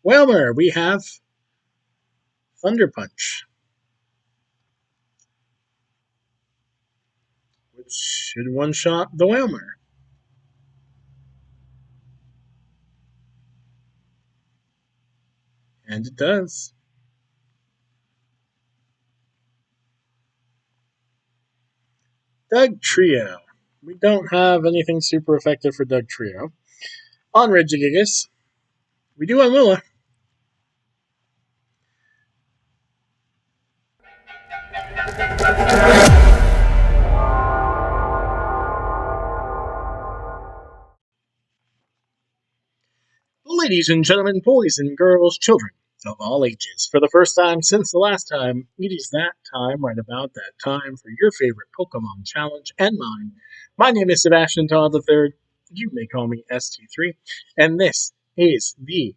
Whalmer, we have Thunder Punch, which should one-shot the Whalmer. And it does. Dugtrio. We don't have anything super effective for Dugtrio. On Regigigas, we do on Willa. Ladies and gentlemen, boys and girls, children of all ages, for the first time since the last time, it is that time, right about that time, for your favorite Pokemon challenge and mine. My name is Sebastian Todd III. You may call me ST3, and this is the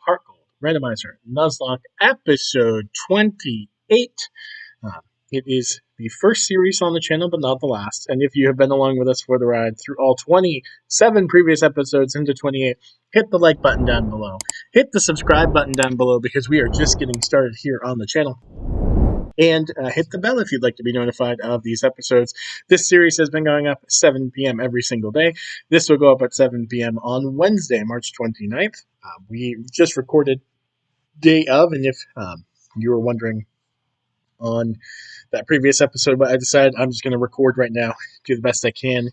HeartGold Randomizer Nuzlocke episode 28. Uh, it is the first series on the channel, but not the last. And if you have been along with us for the ride through all 27 previous episodes into 28, hit the like button down below. Hit the subscribe button down below because we are just getting started here on the channel. And hit the bell if you'd like to be notified of these episodes. This series has been going up at 7 p.m. every single day. This will go up at 7 p.m. on Wednesday, March 29th. We just recorded day of, and if you were wondering on that previous episode, but I decided I'm just going to record right now, do the best I can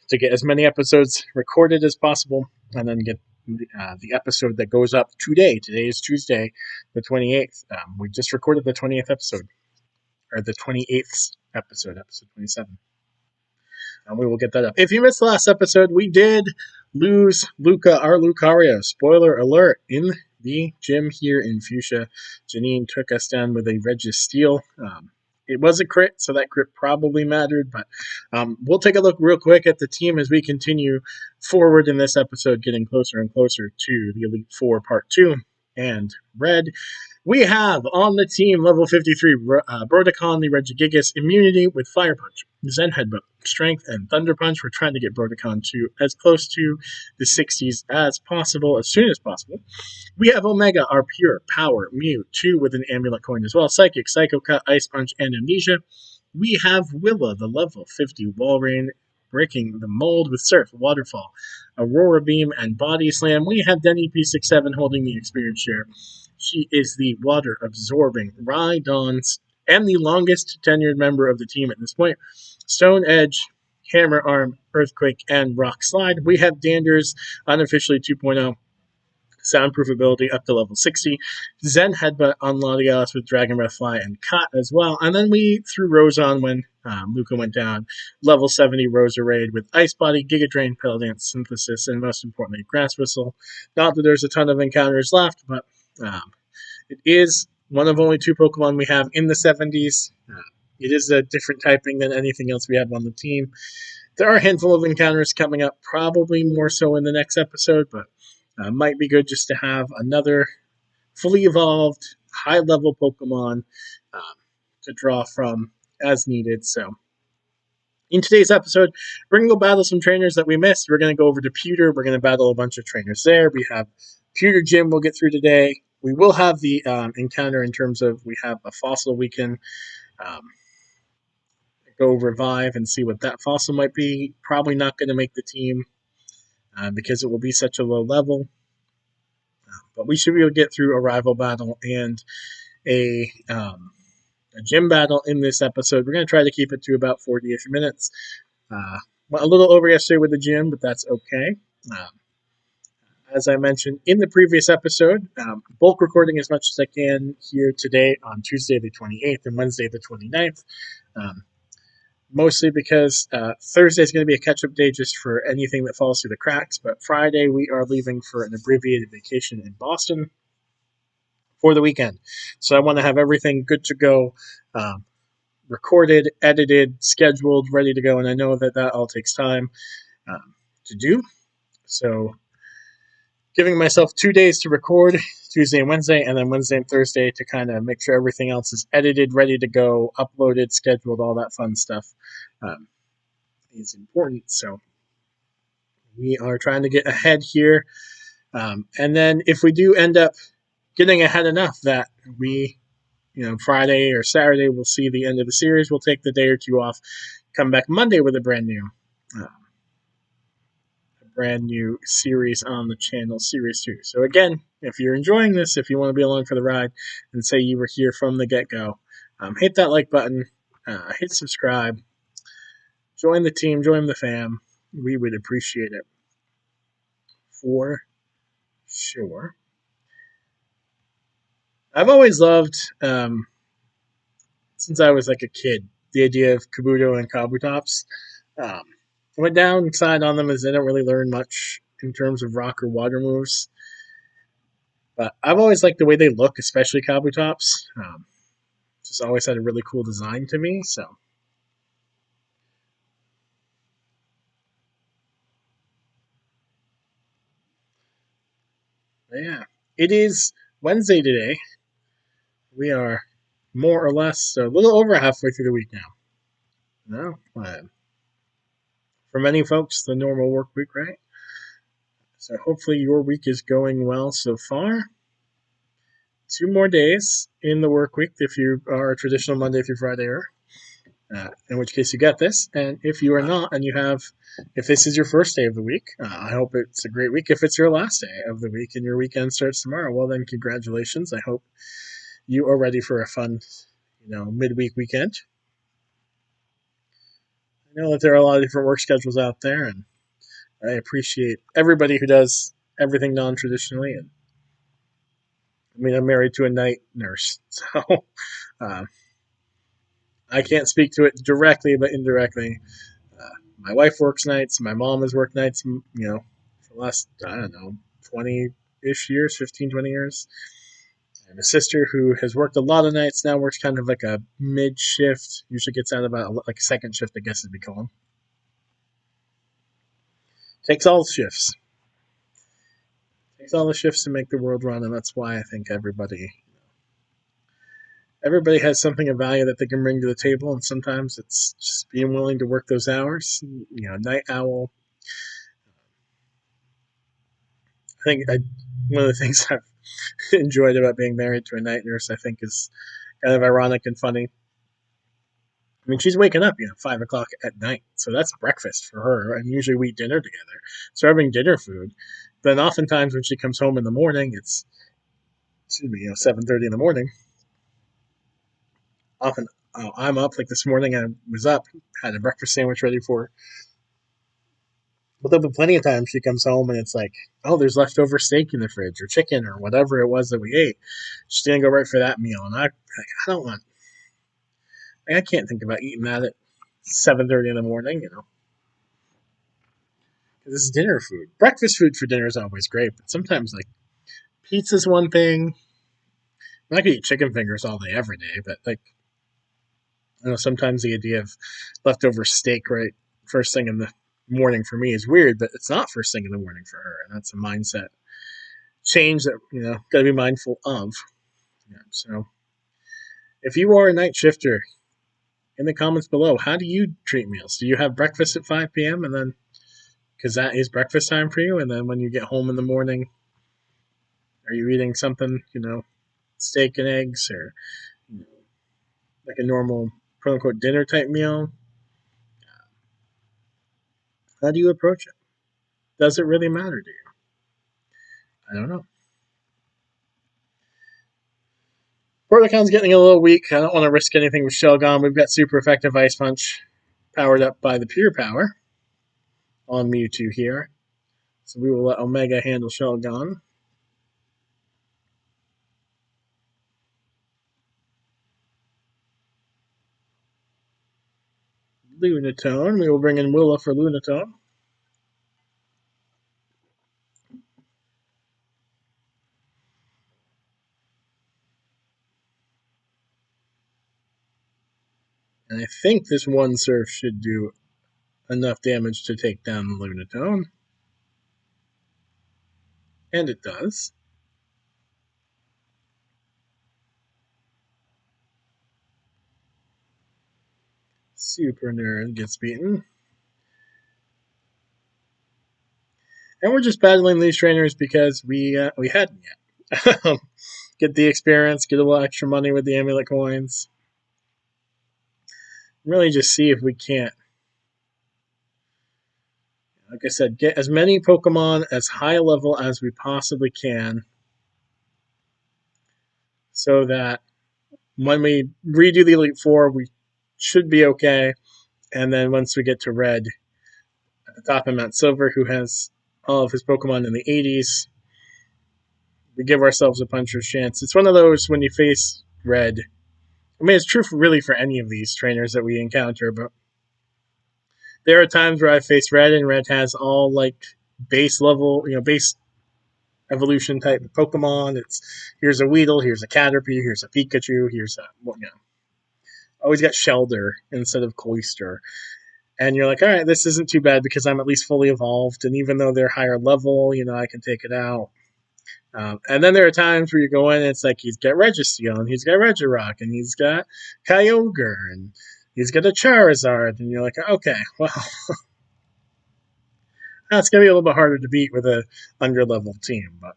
to get as many episodes recorded as possible, and then get the episode that goes up today. Today is Tuesday, the 28th. We just recorded the 20th episode, or the 28th episode 27. And we will get that up. If you missed the last episode, we did lose Luca, our Lucario. Spoiler alert, in the gym here in Fuchsia. Janine took us down with a Registeel. It was a crit, so that crit probably mattered, but we'll take a look real quick at the team as we continue forward in this episode, getting closer and closer to the Elite Four Part 2 and Red. We have on the team level 53 Brodicon, the Regigigas, immunity with Fire Punch, Zen Headbutt, Strength, and Thunder Punch. We're trying to get Brodicon to as close to the 60s as possible, as soon as possible. We have Omega, our pure power Mew, 2 with an Amulet Coin as well, Psychic, Psycho Cut, Ice Punch, and Amnesia. We have Willa, the level 50 Walrein, breaking the mold with Surf, Waterfall, Aurora Beam, and Body Slam. We have Denny P67 holding the experience share. She is the water-absorbing Rhydon and the longest tenured member of the team at this point. Stone Edge, Hammer Arm, Earthquake, and Rock Slide. We have Dander's unofficially 2.0 soundproof ability up to level 60. Zen Headbutt on Latios with Dragon Breath Fly and Cut as well. And then we threw Rose on when Luca went down. Level 70 Rosa Raid with Ice Body, Giga Drain, Pedal Dance, Synthesis, and most importantly, Grass Whistle. Not that there's a ton of encounters left, but it is one of only 2 Pokemon we have in the 70s. It is a different typing than anything else we have on the team. There are a handful of encounters coming up, probably more so in the next episode, but might be good just to have another fully evolved, high-level Pokemon to draw from as needed. So, in today's episode, we're going to go battle some trainers that we missed. We're going to go over to Pewter. We're going to battle a bunch of trainers there. We have Pewter Gym we'll get through today. We will have the encounter in terms of we have a fossil we can go revive and see what that fossil might be. Probably not going to make the team because it will be such a low level. But we should be able to get through a rival battle and a gym battle in this episode. We're going to try to keep it to about 40-ish minutes. A little over yesterday with the gym, but that's okay. As I mentioned in the previous episode, bulk recording as much as I can here today on Tuesday the 28th and Wednesday the 29th. Mostly because Thursday is going to be a catch-up day just for anything that falls through the cracks. But Friday, we are leaving for an abbreviated vacation in Boston for the weekend. So I want to have everything good to go, recorded, edited, scheduled, ready to go. And I know that all takes time to do. So giving myself 2 days to record, Tuesday and Wednesday, and then Wednesday and Thursday to kind of make sure everything else is edited, ready to go, uploaded, scheduled, all that fun stuff is important. So we are trying to get ahead here. And then if we do end up getting ahead enough that we, Friday or Saturday, we'll see the end of the series, we'll take the day or two off, come back Monday with uh, a brand new series on the channel, Series 2. So again, if you're enjoying this, if you want to be along for the ride and say you were here from the get-go, hit that like button, hit subscribe, join the team, join the fam. We would appreciate it for sure. I've always loved, since I was like a kid, the idea of Kabuto and Kabutops. Um, my downside on them is they don't really learn much in terms of rock or water moves. But I've always liked the way they look, especially Kabutops. Just always had a really cool design to me. So, yeah, it is Wednesday today. We are more or less a little over halfway through the week now. No, for many folks, the normal work week, right? So hopefully your week is going well so far. 2 more days in the work week if you are a traditional Monday through Friday, in which case you get this. And if you are not, and if this is your first day of the week, I hope it's a great week. If it's your last day of the week and your weekend starts tomorrow, well, then congratulations. I hope you are ready for a fun, midweek weekend. I know that there are a lot of different work schedules out there, and I appreciate everybody who does everything non traditionally. And I mean, I'm married to a night nurse, so uh, I can't speak to it directly, but indirectly. Uh, my wife works nights. My mom has worked nights, for the last, I don't know, 20 ish years, 15, 20 years. I have a sister who has worked a lot of nights now, works kind of like a mid shift, usually gets out about like a second shift, I guess, as we call them. Takes all the shifts. Takes all the shifts to make the world run, and that's why I think everybody has something of value that they can bring to the table, and sometimes it's just being willing to work those hours. Night owl. One of the things I've enjoyed about being married to a night nurse, I think, is kind of ironic and funny. I mean, she's waking up, 5 o'clock at night, so that's breakfast for her, and usually we eat dinner together. So having dinner food. Then oftentimes when she comes home in the morning, it's 7:30 in the morning. Often I'm up, like this morning I was up, had a breakfast sandwich ready for her. But there'll be plenty of times she comes home and it's like, oh, there's leftover steak in the fridge or chicken or whatever it was that we ate. She's gonna go right for that meal, and I don't want. I can't think about eating that at 7:30 in the morning. This is dinner food. Breakfast food for dinner is always great, but sometimes like pizza's one thing. I could eat chicken fingers all day, every day, but like sometimes the idea of leftover steak right first thing in the morning for me is weird, but it's not first thing in the morning for her, and that's a mindset change that got to be mindful of. So, if you are a night shifter, in the comments below, how do you treat meals? Do you have breakfast at 5 p.m. and then because that is breakfast time for you, and then when you get home in the morning, are you eating something, steak and eggs or like a normal quote unquote dinner type meal? How do you approach it? Does it really matter to you? I don't know. Portacon's getting a little weak. I don't want to risk anything with Shelgon. We've got super effective Ice Punch powered up by the Pure Power on Mewtwo here. So we will let Omega handle Shelgon. Lunatone. We will bring in Willa for Lunatone. And I think this one surf should do enough damage to take down the Lunatone. And it does. Super Nerd gets beaten. And we're just battling these trainers because we hadn't yet. Get the experience, get a little extra money with the amulet coins. Really just see if we can't, like I said, get as many Pokemon as high a level as we possibly can so that when we redo the Elite Four, we should be okay. And then once we get to Red, at the top of Mount Silver, who has all of his Pokemon in the 80s, we give ourselves a puncher's chance. It's one of those when you face Red. I mean, it's true really for any of these trainers that we encounter, but there are times where I face Red, and Red has all like base level, base evolution type Pokemon. It's here's a Weedle, here's a Caterpie, here's a Pikachu, here's a always got Shelder instead of Cloyster. And you're like, all right, this isn't too bad because I'm at least fully evolved, and even though they're higher level, I can take it out. And then there are times where you go in and it's like he's got Registeel, and he's got Regirock, and he's got Kyogre, and he's got a Charizard, and you're like, okay, well, that's going to be a little bit harder to beat with a under-leveled team, but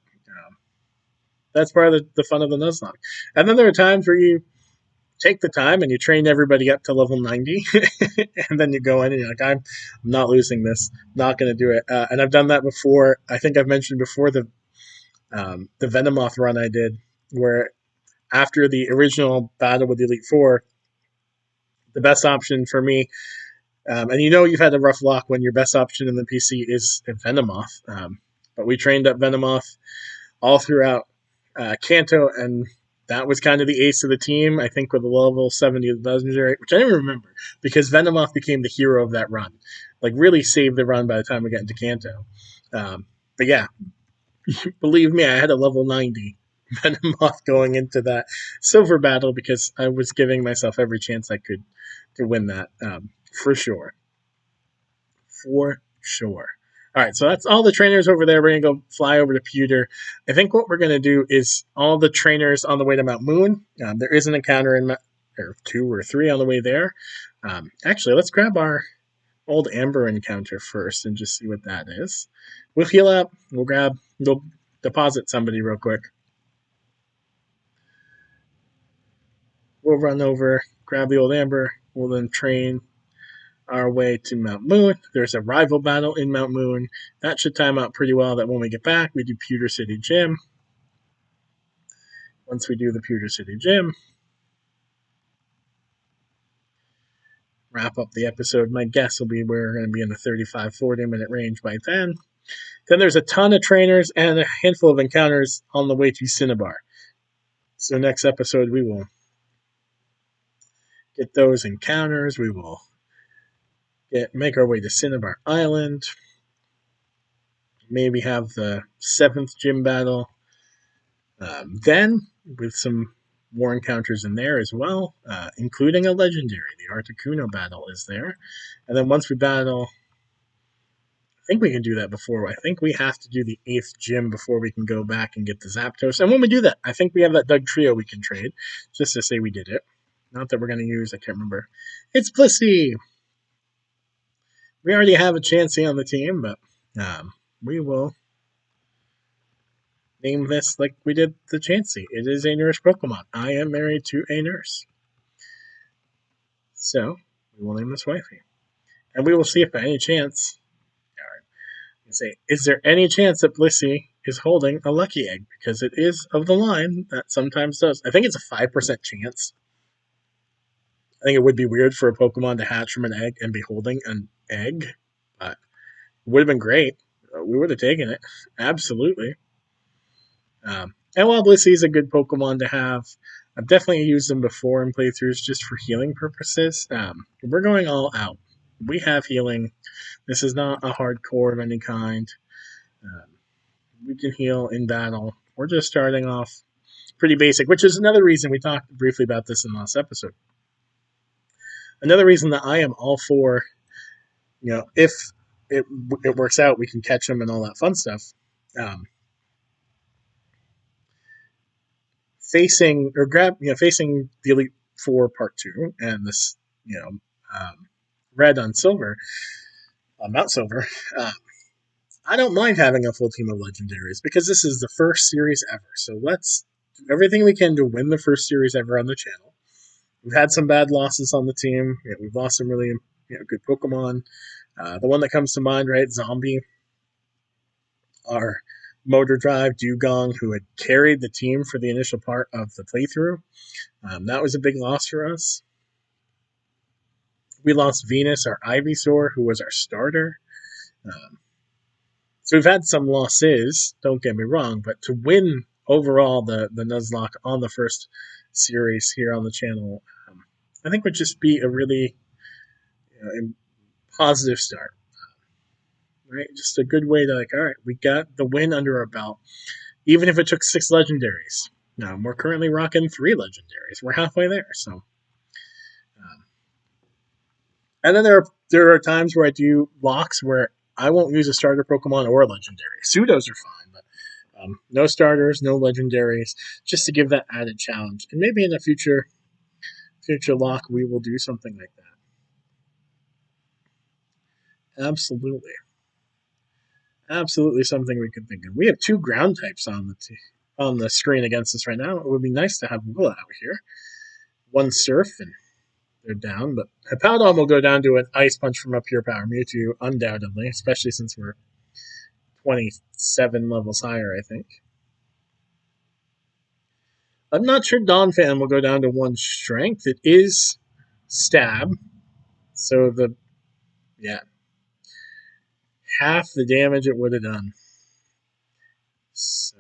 that's part of the fun of the Nuzlocke. And then there are times where you take the time and you train everybody up to level 90, and then you go in and you're like, I'm not losing this, not going to do it. And I've done that before. I think I've mentioned before the Venomoth run I did, where after the original battle with the Elite Four, the best option for me, and you've had a rough luck when your best option in the PC is a Venomoth, but we trained up Venomoth all throughout Kanto, and that was kind of the ace of the team, I think, with a level 70 legendary, which I didn't remember, because Venomoth became the hero of that run. Like, really saved the run by the time we got into Kanto. But yeah, believe me, I had a level 90 Venomoth going into that silver battle because I was giving myself every chance I could to win that, for sure. For sure. All right, so that's all the trainers over there. We're going to go fly over to Pewter. I think what we're going to do is all the trainers on the way to Mount Moon. There is an encounter or 2 or 3 on the way there. Actually, let's grab our old Amber encounter first and just see what that is. We'll heal up. We'll deposit somebody real quick. We'll run over, grab the old Amber. We'll then train our way to Mount Moon. There's a rival battle in Mount Moon. That should time out pretty well that when we get back, we do Pewter City Gym. Once we do the Pewter City Gym, wrap up the episode. My guess will be we're going to be in the 35-40 minute range by then. Then there's a ton of trainers and a handful of encounters on the way to Cinnabar. So next episode, we will get those encounters. We will make our way to Cinnabar Island. Maybe have the 7th gym battle. Then, with some war encounters in there as well, including a legendary. The Articuno battle is there. And then once we battle, I think we can do that before. I think we have to do the 8th gym before we can go back and get the Zapdos. And when we do that, I think we have that Doug Trio we can trade, just to say we did it. Not that we're going to use, I can't remember. It's Blissey! We already have a Chansey on the team, but we will name this like we did the Chansey. It is a nurse Pokemon. I am married to a nurse. So, we will name this wifey. And we will see if by any chance, is there any chance that Blissey is holding a lucky egg? Because it is of the line that sometimes does. I think it's a 5% chance. I think it would be weird for a Pokemon to hatch from an egg and be holding an egg, but it would have been great. We would have taken it. Absolutely. And while Blissey is a good Pokemon to have, I've definitely used them before in playthroughs just for healing purposes. We're going all out. We have healing. This is not a hardcore of any kind. We can heal in battle. We're just starting off pretty basic, which is another reason we talked briefly about this in the last episode. Another reason that I am all for, if it works out, we can catch them and all that fun stuff. Facing the Elite Four Part 2 and this, Red on Silver, Mount Silver, I don't mind having a full team of legendaries because this is the first series ever. So let's do everything we can to win the first series ever on the channel. We've had some bad losses on the team. We've lost some really good Pokemon. The one that comes to mind, right? Zombie, our motor drive Dugong, who had carried the team for the initial part of the playthrough. That was a big loss for us. We lost Venus, our Ivysaur, who was our starter. So we've had some losses, don't get me wrong, but to win overall the Nuzlocke on the first series here on the channel, I think would just be a really positive start. Right? Just a good way to all right, we got the win under our belt, even if it took 6 legendaries. Now, we're currently rocking 3 legendaries. We're halfway there, so. And then there are times where I do locks where I won't use a starter Pokemon or a legendary. Pseudos are fine, but no starters, no legendaries, just to give that added challenge. And maybe in a future lock, we will do something like that. Absolutely. Absolutely something we could think of. We have 2 ground types on the screen against us right now. It would be nice to have Will out here. 1 Surf, and they're down, but Hippowdon will go down to an Ice Punch from a Pure Power Mewtwo, undoubtedly, especially since we're 27 levels higher, I think. I'm not sure Donphan will go down to 1 Strength. It is Stab, so half the damage it would have done. So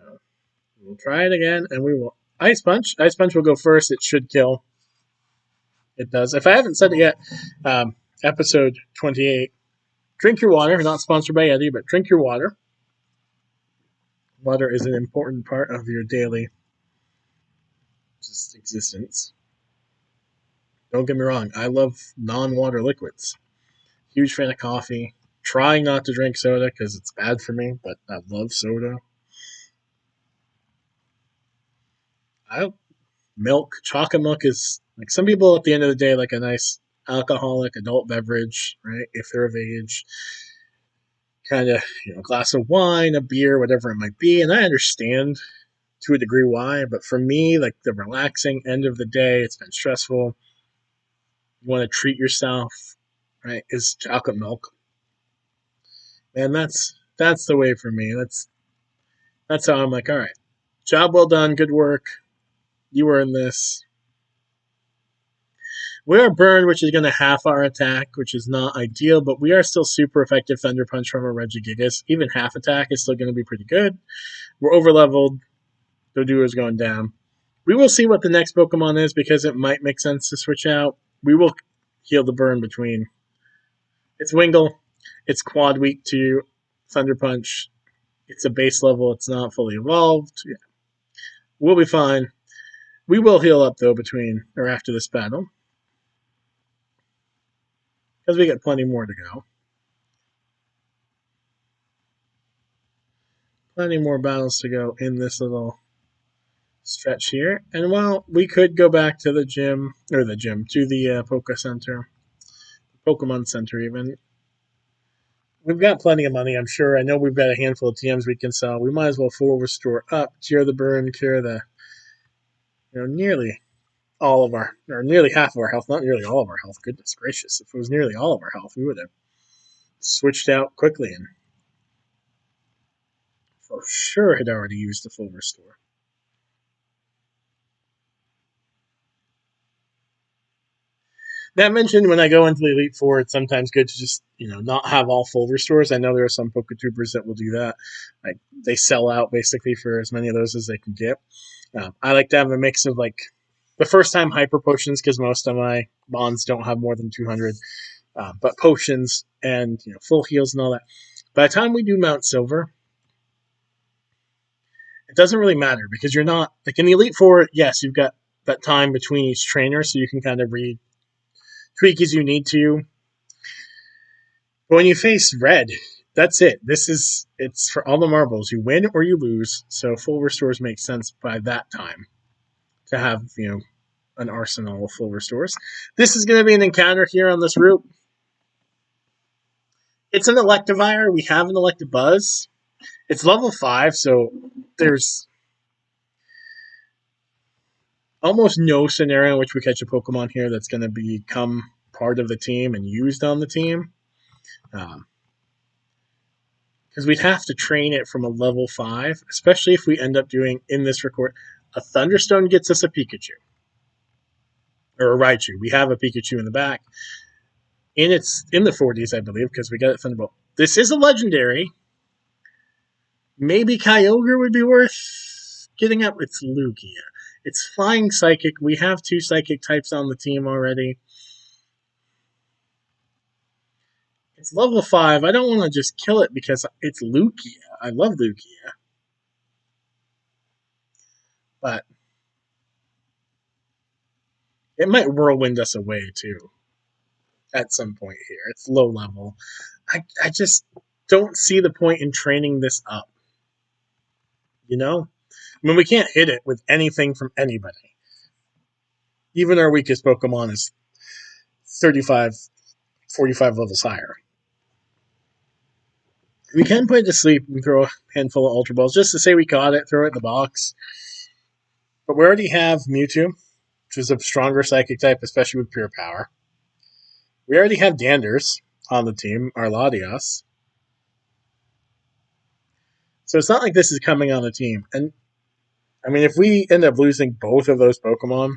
we'll try it again, and we will Ice Punch. Ice Punch will go first. It should kill. It does. If I haven't said it yet, episode 28, drink your water. Not sponsored by Eddie, but drink your water. Water is an important part of your daily existence. Don't get me wrong. I love non-water liquids. Huge fan of coffee. Trying not to drink soda because it's bad for me, but I love soda. Chocolate milk is like some people at the end of the day like a nice alcoholic adult beverage, right? If they're of age, kind of a glass of wine, a beer, whatever it might be. And I understand to a degree why, but for me, like the relaxing end of the day, it's been stressful. You want to treat yourself, right? Is chocolate milk, and that's the way for me. That's how I'm like, all right, job well done, good work. You earned this. We are burned, which is going to half our attack, which is not ideal, but we are still super effective Thunder Punch from a Regigigas. Even half attack is still going to be pretty good. We're over leveled. Doduo is going down. We will see what the next Pokemon is because it might make sense to switch out. We will heal the burn between. It's Wingull. It's quad weak to Thunder Punch. It's a base level. It's not fully evolved. Yeah. We'll be fine. We will heal up, though, between or after this battle. Because we got plenty more to go. Plenty more battles to go in this little stretch here. And while we could go back to the gym, to the Poke Center, Pokemon Center even. We've got plenty of money, I'm sure. I know we've got a handful of TMs we can sell. We might as well full restore up, cure the burn, cure the, nearly all of our, or nearly half of our health, not nearly all of our health. Goodness gracious. If it was nearly all of our health, we would have switched out quickly and for sure had already used the full restore. That mentioned when I go into the Elite Four, it's sometimes good to just, not have all full restores. I know there are some PokeTubers that will do that. Like, they sell out basically for as many of those as they can get. I like to have a mix of, like, the first time Hyper Potions, because most of my bonds don't have more than 200. But potions and, full heals and all that. By the time we do Mount Silver, it doesn't really matter because you're not, like in the Elite Four, yes, you've got that time between each trainer, so you can kind of tweak as you need to. But when you face red, that's it. It's for all the marbles. You win or you lose. So full restores make sense by that time to have, an arsenal of full restores. This is going to be an encounter here on this route. It's an Electivire. We have an Electabuzz. It's level 5, so there's almost no scenario in which we catch a Pokemon here that's going to become part of the team and used on the team. Because we'd have to train it from a level 5, especially if we end up doing, in this record, a Thunderstone gets us a Pikachu. Or a Raichu. We have a Pikachu in the back. And it's in the 40s, I believe, because we got it Thunderbolt. This is a legendary. Maybe Kyogre would be worth getting up. It's Lugia. It's Flying Psychic. We have 2 Psychic types on the team already. It's level 5. I don't want to just kill it because it's Lugia. I love Lugia. But it might whirlwind us away, too, at some point here. It's low level. I just don't see the point in training this up. You know? I mean, we can't hit it with anything from anybody. Even our weakest Pokemon is 35, 45 levels higher. We can put it to sleep and throw a handful of Ultra Balls just to say we caught it, throw it in the box. But we already have Mewtwo, which is a stronger Psychic type, especially with Pure Power. We already have Danders on the team, our Latios. So it's not like this is coming on the team. And, I mean, if we end up losing both of those Pokemon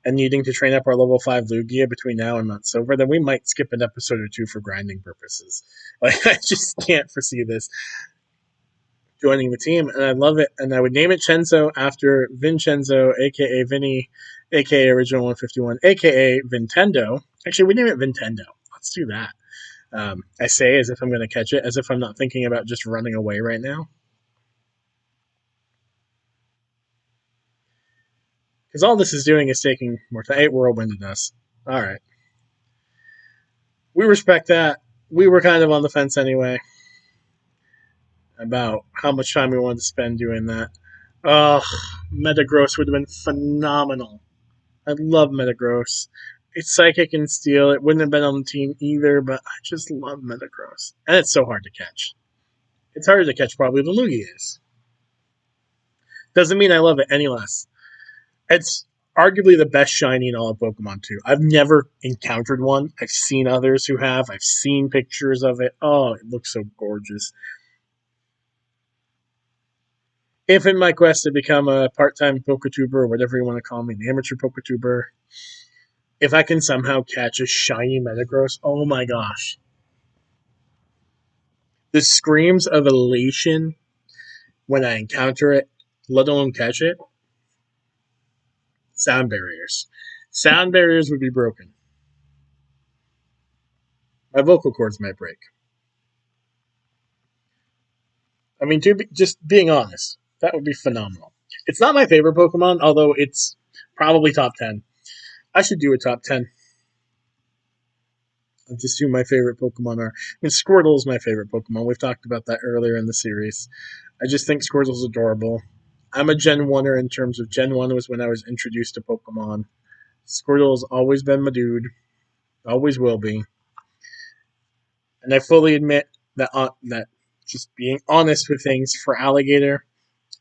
and needing to train up our level 5 Lugia between now and Mount Silver, then we might skip an episode or 2 for grinding purposes. Like, I just can't foresee this joining the team, and I love it. And I would name it Chenzo after Vincenzo, aka Vinny, aka Original 151, aka Vintendo. Actually, we name it Vintendo. Let's do that. I say as if I'm going to catch it, as if I'm not thinking about just running away right now. Because all this is doing is taking more time. 8 whirlwinded us. All right. We respect that. We were kind of on the fence anyway about how much time we wanted to spend doing that. Metagross would have been phenomenal. I love Metagross. It's Psychic and Steel. It wouldn't have been on the team either, but I just love Metagross. And it's so hard to catch. It's harder to catch probably than Lugia is. Doesn't mean I love it any less. It's arguably the best shiny in all of Pokemon 2. I've never encountered one. I've seen others who have. I've seen pictures of it. Oh, it looks so gorgeous. If in my quest to become a part-time Poketuber, or whatever you want to call me, an amateur Poketuber, if I can somehow catch a shiny Metagross, oh my gosh. The screams of elation when I encounter it, let alone catch it, sound barriers. Sound barriers would be broken. My vocal cords might break. I mean, just being honest, that would be phenomenal. It's not my favorite Pokemon, although it's probably top 10. I should do a top 10. I'll just who my favorite Pokemon are. I mean, Squirtle is my favorite Pokemon. We've talked about that earlier in the series. I just think Squirtle's adorable. I'm a Gen 1er in terms of Gen 1 was when I was introduced to Pokemon. Squirtle's always been my dude. Always will be. And I fully admit that just being honest with things for Alligator,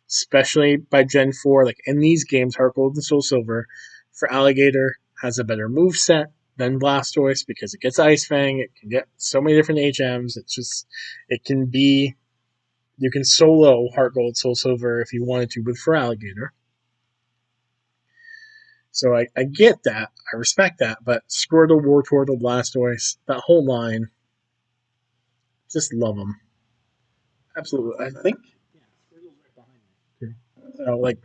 especially by Gen 4, like in these games, HeartGold and Soul Silver, for Alligator has a better moveset than Blastoise because it gets Ice Fang, it can get so many different HMs, it can be, you can solo HeartGold, Soul Silver if you wanted to with for Alligator. So I get that, I respect that, but Squirtle, Wartortle, Blastoise, that whole line, just love them. Absolutely. I think, yeah, Squirtle's right behind me. So, like,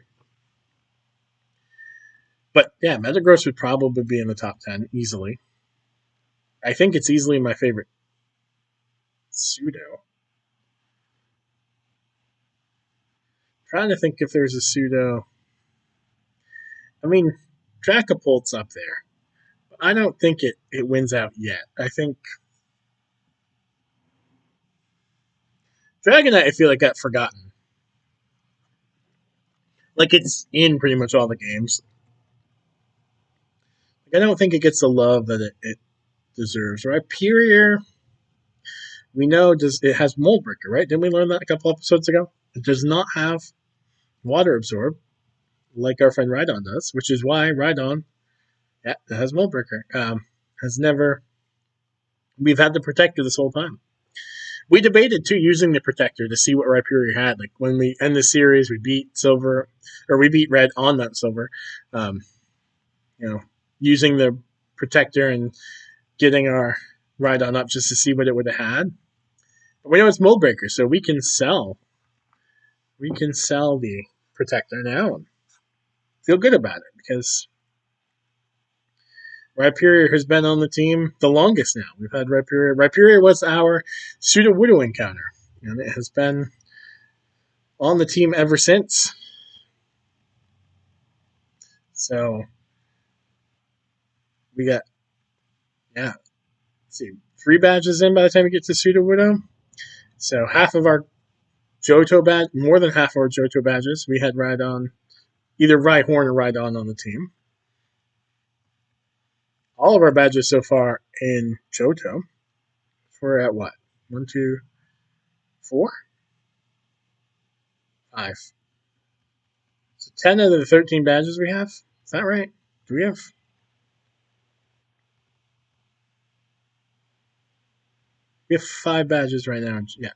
but yeah, Metagross would probably be in the top 10 easily. I think it's easily my favorite pseudo. Trying to think if there's a pseudo. I mean, Dracopult's up there. But I don't think it wins out yet. I think Dragonite, I feel like, got forgotten. Like, it's in pretty much all the games. Like, I don't think it gets the love that it deserves. Rhyperior, We know it has mold breaker, right? Didn't we learn that a couple episodes ago? It does not have water absorb like our friend Rhydon does, which is why Rhydon, yeah, it has mold breaker. Has never. We've had the protector this whole time. We debated too using the protector to see what Rhyperior had. Like when we end the series, we beat Silver, or we beat Red on that Silver. Um, using the protector and getting our Rhydon up just to see what it would have had. But we know it's mold breaker, so we can sell. We can sell the protector now and feel good about it because Rhyperior has been on the team the longest now. We've had Rhyperior. Rhyperior was our Sudowoodo encounter, and it has been on the team ever since. So we got, let's see, 3 badges in by the time we get to Sudowoodo. So half of our Johto badge, more than half of our Johto badges, we had Rhydon, either Rhyhorn or Rhydon on the team. All of our badges so far in Johto. We're at what? 1, 2, 4? 5. So 10 out of the 13 badges we have? Is that right? Do we have? We have 5 badges right now. Yeah.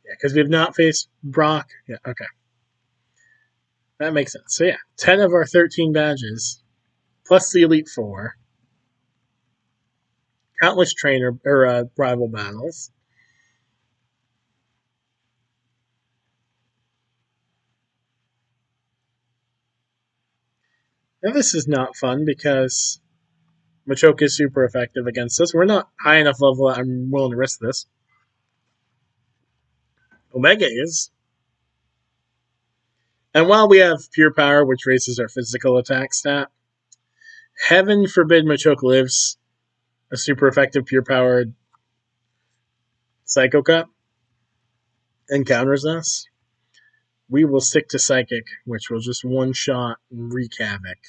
Yeah, because we have not faced Brock. Yeah, okay. That makes sense. So yeah, 10 of our 13 badges, plus the Elite Four, countless trainer or rival battles. Now this is not fun because Machoke is super effective against us. We're not high enough level that I'm willing to risk this. Omega is. And while we have Pure Power, which raises our physical attack stat, heaven forbid Machoke lives a super effective Pure Powered Psycho Cut and counters us. We will stick to Psychic, which will just one shot and wreak havoc.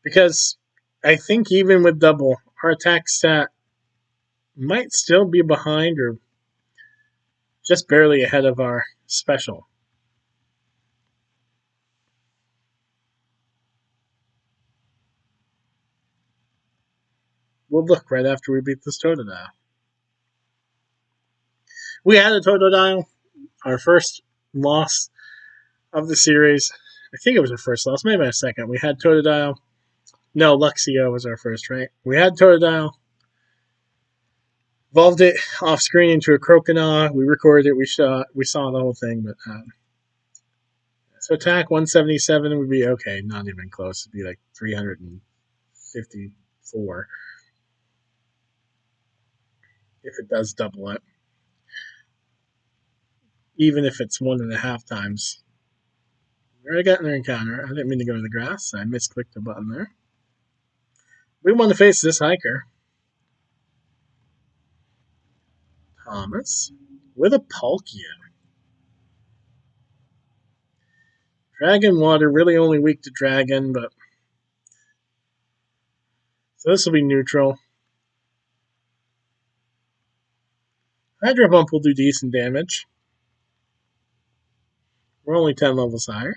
Because I think even with double, our attack stat might still be behind or just barely ahead of our special. We'll look right after we beat this Totodile. We had a Totodile, our first loss of the series. I think it was our first loss, maybe our second. We had Totodile. No, Luxio was our first, right? We had Totodile. Evolved it off screen into a Croconaw. We recorded it. We saw the whole thing, but so attack 177 would be okay. Not even close. It'd be like 354 if it does double it. Even if it's 1.5 times. We already got an encounter. I didn't mean to go to the grass. I misclicked the button there. We want to face this hiker. Thomas with a Palkia. Dragon Water, really only weak to Dragon, but so this will be neutral. Hydro Pump will do decent damage. We're only 10 levels higher.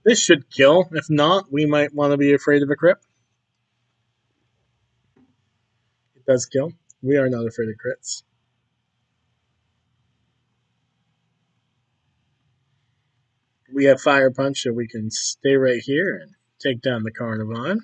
This should kill. If not, we might want to be afraid of a crit. It does kill. We are not afraid of crits. We have Fire Punch, so we can stay right here and take down the Carnivon.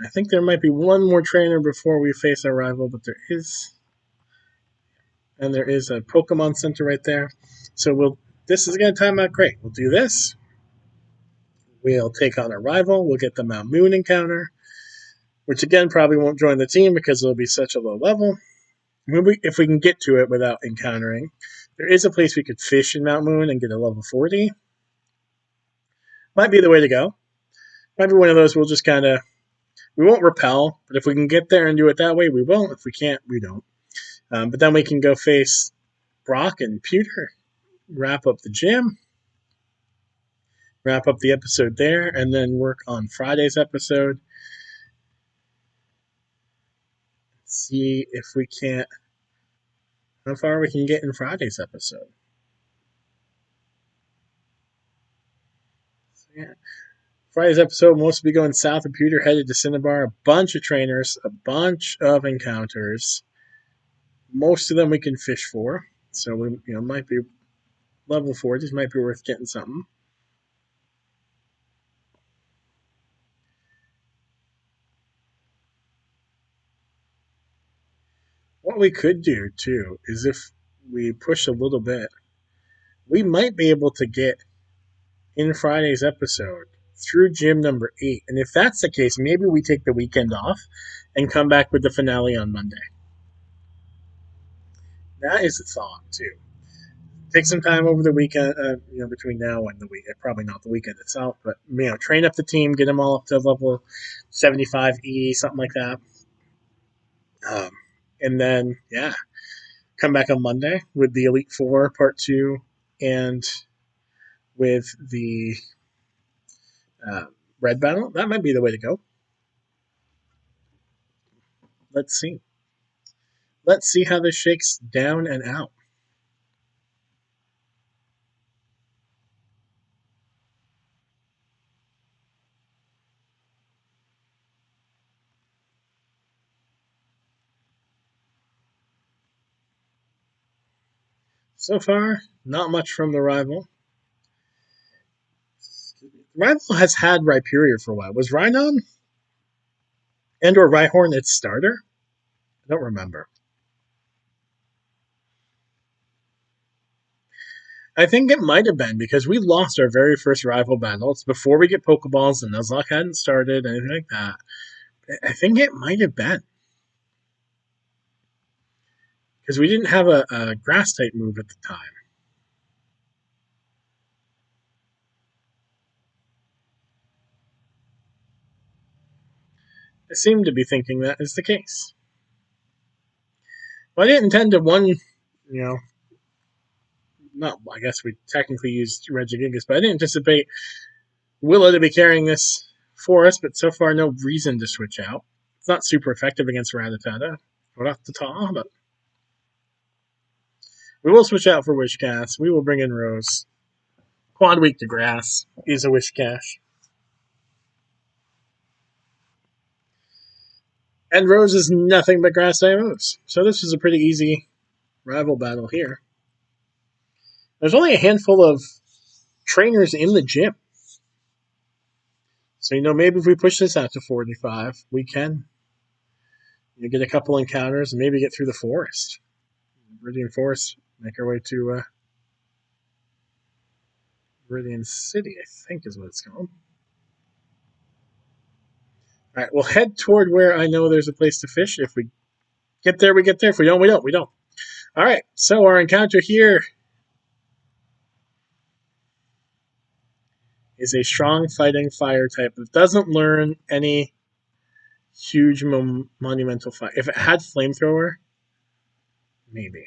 I think there might be one more trainer before we face our rival, but there is. And there is a Pokemon Center right there. So this is going to time out great. We'll do this. We'll take on our rival. We'll get the Mount Moon encounter, which again probably won't join the team because it'll be such a low level. If we can get to it without encountering, there is a place we could fish in Mount Moon and get a level 40. Might be the way to go. Might be one of those we'll just kind of, we won't repel, but if we can get there and do it that way, we will. If we can't, we don't. But then we can go face Brock and Pewter, wrap up the gym, wrap up the episode there, and then work on Friday's episode. See if we can't, how far we can get in Friday's episode. So, yeah. Friday's episode will mostly be going south of Pewter, headed to Cinnabar. A bunch of trainers, a bunch of encounters. Most of them we can fish for. So we might be level 40s, might be worth getting something. What we could do too is if we push a little bit, we might be able to get in Friday's episode through gym number 8. And if that's the case, maybe we take the weekend off and come back with the finale on Monday. That is a thought too. Take some time over the weekend, between now and the weekend. Probably not the weekend itself, but train up the team, get them all up to level 75 E, something like that. And then, come back on Monday with the Elite Four Part 2 and with the Red Battle. That might be the way to go. Let's see. Let's see how this shakes down and out. So far, not much from the rival. Rival has had Rhyperior for a while. Was Rhinon and or Rhyhorn its starter? I don't remember. I think it might have been because we lost our very first rival battle. It's before we get Pokeballs and Nuzlocke hadn't started, anything like that. I think it might have been. Because we didn't have a grass type move at the time. I seem to be thinking that is the case. Well, I didn't intend to I guess we technically used Regigigas, but I didn't anticipate Willow to be carrying this for us, but so far no reason to switch out. It's not super effective against Rattata, right off the top, but we will switch out for Wishcast. We will bring in Rose. Quad Week to Grass is a Wishcash. And Rose is nothing but Grass type moves. So this is a pretty easy rival battle here. There's only a handful of trainers in the gym. So, maybe if we push this out to 45, we can get a couple encounters and maybe get through the forest. Viridian Forest, make our way to Viridian City, I think is what it's called. All right, we'll head toward where I know there's a place to fish. If we get there, we get there. If we don't, we don't. We don't. All right, so our encounter here is a strong fighting fire type that doesn't learn any huge monumental fire. If it had flamethrower, maybe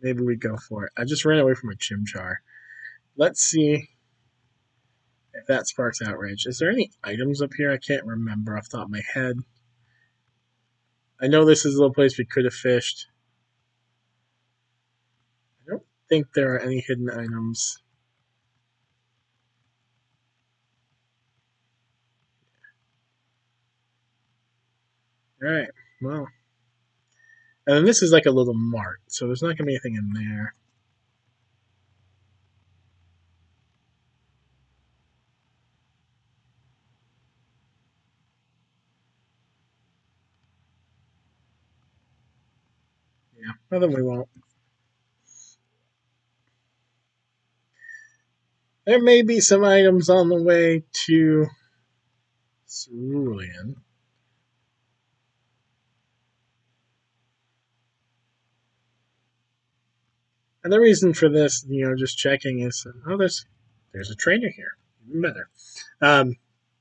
we'd go for it. I just ran away from a Chimchar. Let's see if that sparks outrage. Is there any items up here? I can't remember off the top of my head. I know this is a little place we could have fished. I don't think there are any hidden items. Alright, well. And then this is like a little mart, so there's not going to be anything in there. Yeah, well then we won't. There may be some items on the way to Cerulean. And the reason for this, just checking is, there's a trainer here. Even better.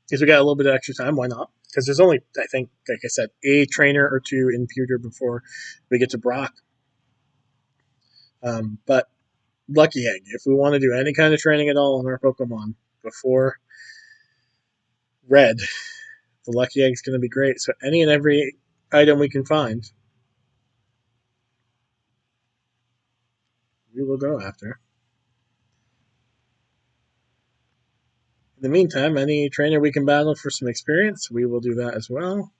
Because we got a little bit of extra time, why not? Because there's only, I think, like I said, a trainer or two in Pewter before we get to Brock. But Lucky Egg, if we want to do any kind of training at all on our Pokemon before Red, the Lucky Egg is going to be great. So any and every item we can find, we will go after. In the meantime, any trainer we can battle for some experience, we will do that as well.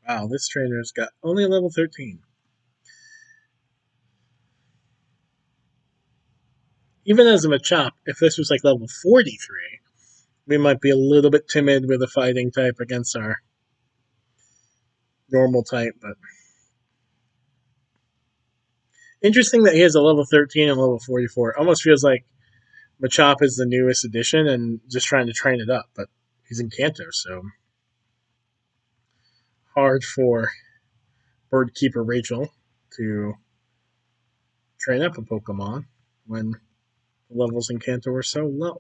Wow, this trainer's got only level 13. Even as a Machop, if this was like level 43, we might be a little bit timid with a fighting type against our normal type, but interesting that he has a level 13 and level 44. It almost feels like Machop is the newest addition and just trying to train it up, but he's in Kanto, so hard for Bird Keeper Rachel to train up a Pokemon when the levels in Kanto are so low.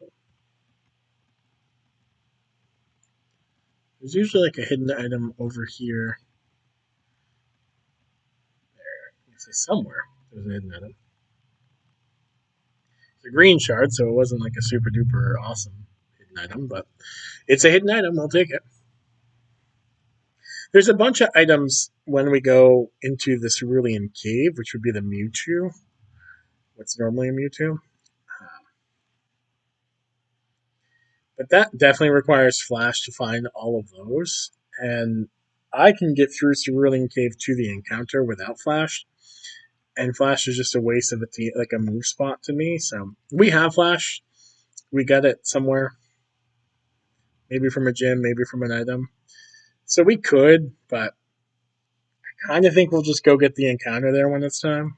There's usually like a hidden item over here. There, I say somewhere there's a hidden item. It's a green shard, so it wasn't like a super duper awesome hidden item, but it's a hidden item. I'll take it. There's a bunch of items when we go into the Cerulean Cave, which would be the Mewtwo. What's normally a Mewtwo. But that definitely requires Flash to find all of those. And I can get through Cerulean Cave to the encounter without Flash. And Flash is just a waste of like a move spot to me. So we have Flash. We got it somewhere. Maybe from a gym, maybe from an item. So we could, but I kind of think we'll just go get the encounter there when it's time.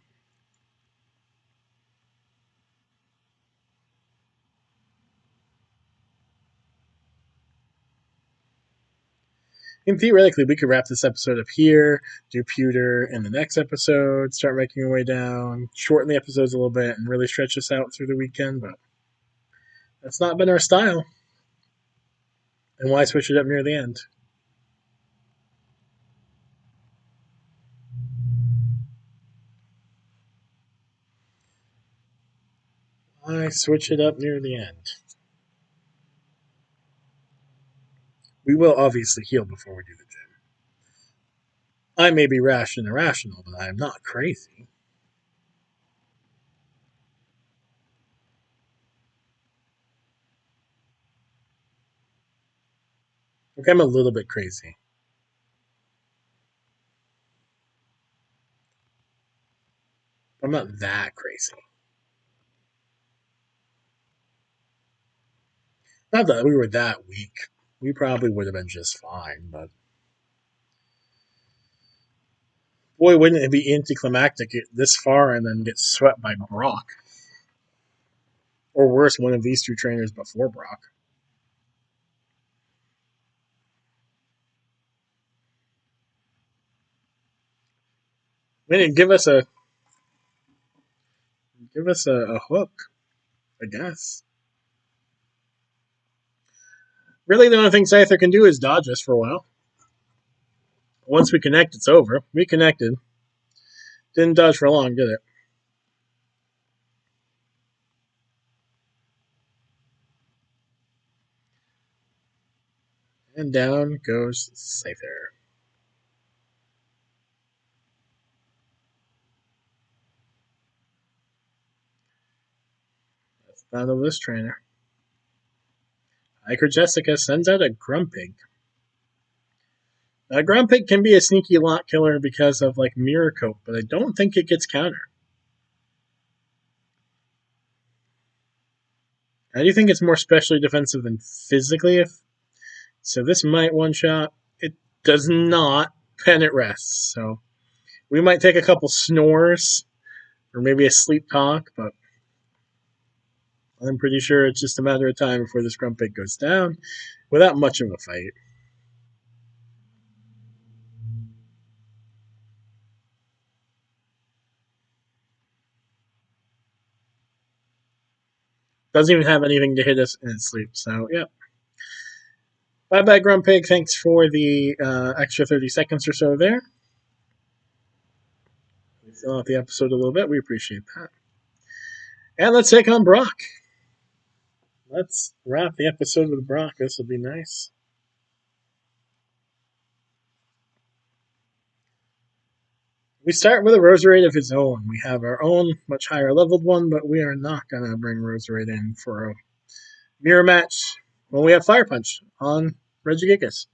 And theoretically, we could wrap this episode up here, do Pewter in the next episode, start making our way down, shorten the episodes a little bit, and really stretch this out through the weekend. But that's not been our style. And why switch it up near the end? Why switch it up near the end? We will obviously heal before we do the gym. I may be rash and irrational, but I am not crazy. Okay, I'm a little bit crazy. I'm not that crazy. Not that we were that weak. We probably would have been just fine, but boy, wouldn't it be anticlimactic get this far and then get swept by Brock? Or worse, one of these two trainers before Brock. I mean, give us a hook, I guess. Really, the only thing Scyther can do is dodge us for a while. Once we connect, it's over. We connected. Didn't dodge for long, did it? And down goes Scyther. That's the battle of this trainer. Hiker Jessica sends out a Grumpig. A Grumpig can be a sneaky lot killer because of like Mirror Coat, but I don't think it gets counter. I do think it's more specially defensive than physically. So this might one shot. It does not. Pen it rests. So we might take a couple snores or maybe a sleep talk, but I'm pretty sure it's just a matter of time before this Grumpig goes down without much of a fight. Doesn't even have anything to hit us in its sleep. So, yeah. Bye-bye, Grumpig. Thanks for the extra 30 seconds or so there. We fill out the episode a little bit. We appreciate that. And let's take on Brock. Let's wrap the episode with Brock. This will be nice. We start with a Roserade of his own. We have our own, much higher leveled one, but we are not going to bring Roserade in for a mirror match when we have Fire Punch on Regigigas.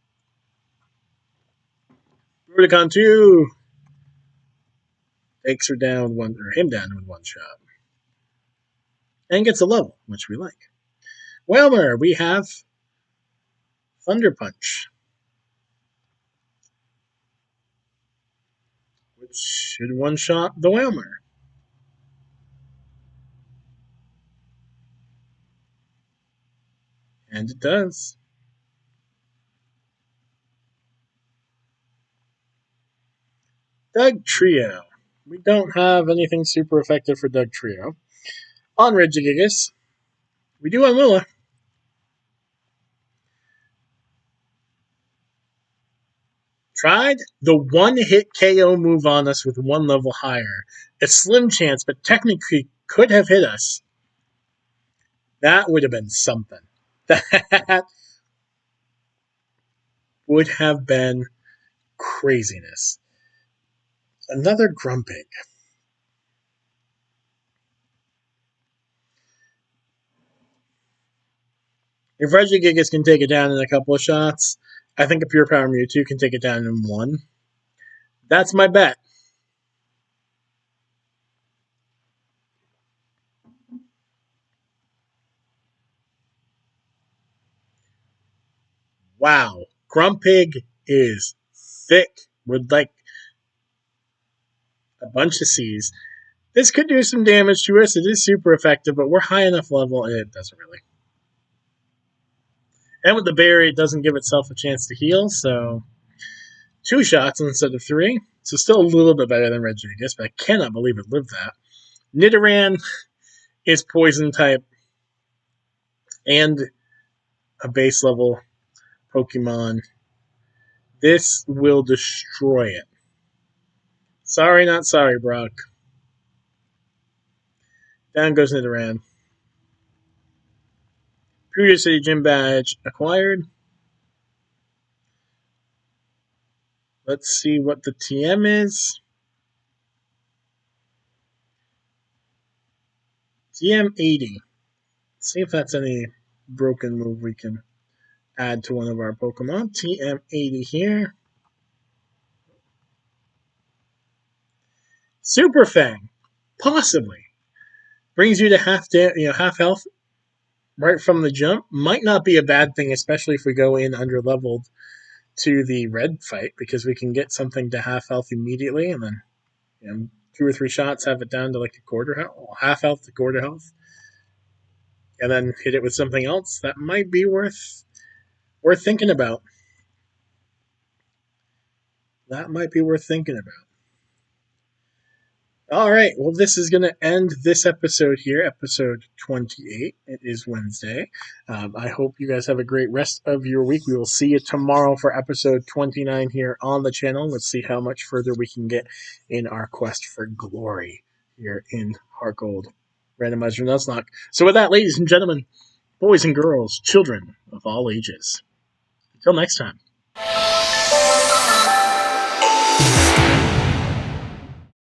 Rubicon 2 takes him down with one shot. And gets a level, which we like. Whalmer, we have Thunder Punch, which should one-shot the Whalmer. And it does. Doug Trio. We don't have anything super effective for Doug Trio. On Regigigas, we do on Willa. Tried the one-hit KO move on us with one level higher. A slim chance, but technically could have hit us. That would have been something. That would have been craziness. Another Grumpig. If Regigigas can take it down in a couple of shots, I think a Pure Power Mewtwo can take it down in one. That's my bet. Wow. Grumpig is thick with like a bunch of C's. This could do some damage to us. It is super effective, but we're high enough level, it doesn't really. And with the berry, it doesn't give itself a chance to heal, so 2 shots instead of 3. So still a little bit better than Regigigas, but I cannot believe it lived that. Nidoran is poison type and a base level Pokemon. This will destroy it. Sorry, not sorry, Brock. Down goes Nidoran. Puyo City Gym Badge acquired. Let's see what the TM is. TM 80. Let's see if that's any broken move we can add to one of our Pokemon. TM 80 here. Super Fang. Possibly. Brings you to half health right from the jump. Might not be a bad thing, especially if we go in under leveled to the red fight, because we can get something to half health immediately, and then 2 or 3 shots have it down to like a quarter health, half health to quarter health, and then hit it with something else. That might be worth thinking about. That might be worth thinking about. All right, well, this is going to end this episode here, episode 28. It is Wednesday. I hope you guys have a great rest of your week. We will see you tomorrow for episode 29 here on the channel. Let's see how much further we can get in our quest for glory here in HeartGold Randomizer Nuzlocke. So with that, ladies and gentlemen, boys and girls, children of all ages, until next time.